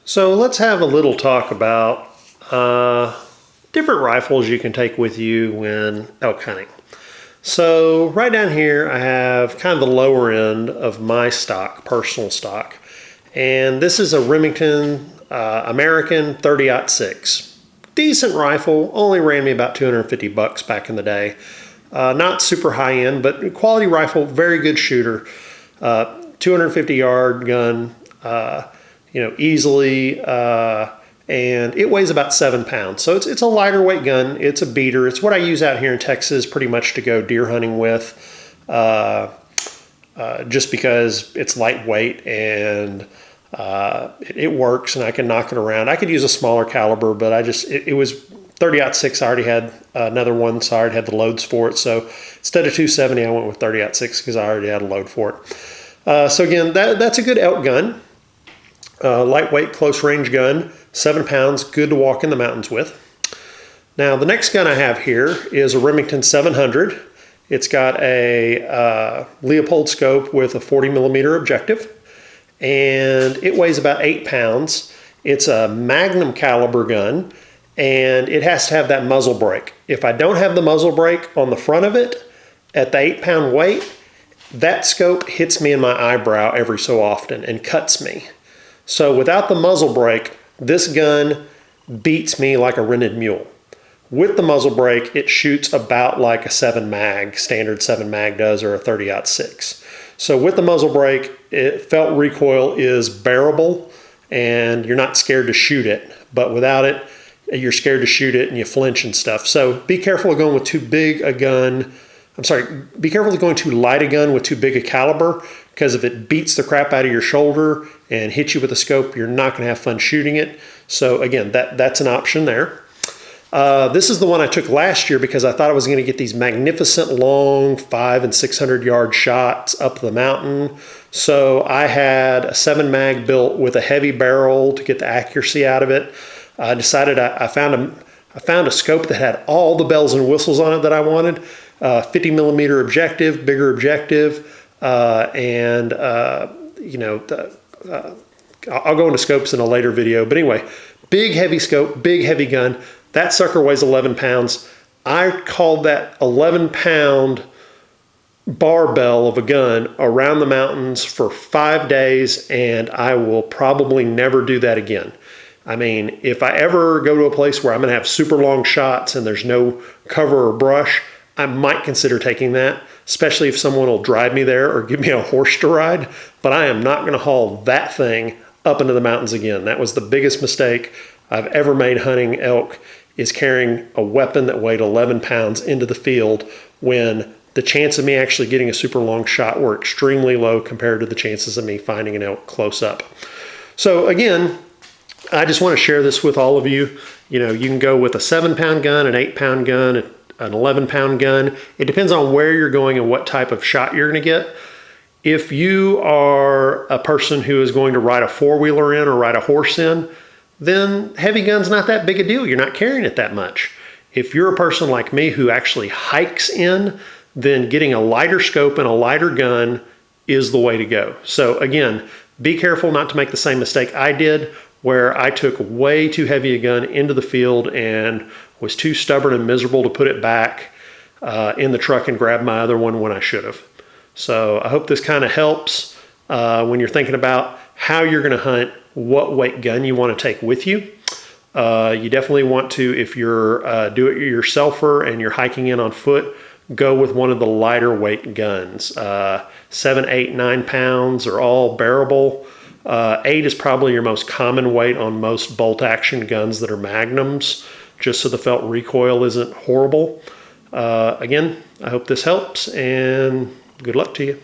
So let's have a little talk about different rifles you can take with you when elk hunting. So right down here I have kind of the lower end of my stock, personal stock. And this is a Remington American 30-06. Decent rifle, only ran me about 250 bucks back in the day. Not super high end, but quality rifle, very good shooter. 250 yard gun, easily, and it weighs about 7 pounds. So it's a lighter weight gun. It's a beater. It's what I use out here in Texas pretty much to go deer hunting with, just because it's lightweight and it works and I can knock it around. I could use a smaller caliber, but it was 30-06. I already had another one, so I already had the loads for it. So instead of 270, I went with 30-06 because I already had a load for it. So again, that's a good elk gun. Lightweight, close range gun, 7 pounds, good to walk in the mountains with. Now the next gun I have here is a Remington 700. It's got a Leupold scope with a 40 millimeter objective, and it weighs about 8 pounds. It's a Magnum caliber gun, and it has to have that muzzle brake. If I don't have the muzzle brake on the front of it at the 8 pound weight, that scope hits me in my eyebrow every so often and cuts me. So without the muzzle brake, this gun beats me like a rented mule. With the muzzle brake, it shoots about like a 7 mag, standard 7 mag does, or a 30-06. So with the muzzle brake, felt recoil is bearable and you're not scared to shoot it. But without it, you're scared to shoot it and you flinch and stuff. So be careful of going with too big a gun. Be careful of going too light a gun with too big a caliber, because if it beats the crap out of your shoulder and hits you with a scope, you're not going to have fun shooting it. So again, that's an option there. This is the one I took last year because I thought I was going to get these magnificent long 500 and 600 yard shots up the mountain. So I had a 7 mag built with a heavy barrel to get the accuracy out of it. I decided I found a scope that had all the bells and whistles on it that I wanted. 50 millimeter objective, bigger objective, and I'll go into scopes in a later video. But anyway, big heavy scope, big heavy gun. That sucker weighs 11 pounds. I called that 11 pound barbell of a gun around the mountains for 5 days, and I will probably never do that again. I mean, if I ever go to a place where I'm going to have super long shots and there's no cover or brush, I might consider taking that, especially if someone will drive me there or give me a horse to ride. But I am not going to haul that thing up into the mountains again. That was the biggest mistake I've ever made hunting elk, is carrying a weapon that weighed 11 pounds into the field when the chance of me actually getting a super long shot were extremely low compared to the chances of me finding an elk close up. So again, I just want to share this with all of you. You can go with a 7 pound gun, an 8 pound gun, an 11 pound gun. It depends on where you're going and what type of shot you're going to get. If you are a person who is going to ride a 4-wheeler in or ride a horse in, then heavy gun's not that big a deal. You're not carrying it that much. If you're a person like me who actually hikes in, then getting a lighter scope and a lighter gun is the way to go. So again, be careful not to make the same mistake I did, where I took way too heavy a gun into the field and was too stubborn and miserable to put it back in the truck and grab my other one when I should have. So I hope this kind of helps when you're thinking about how you're going to hunt, what weight gun you want to take with you. You definitely want to, if you're do-it-yourselfer and you're hiking in on foot, go with one of the lighter weight guns. 7, 8, 9 pounds are all bearable. 8 is probably your most common weight on most bolt action guns that are magnums, just so the felt recoil isn't horrible. Again, I hope this helps, and good luck to you.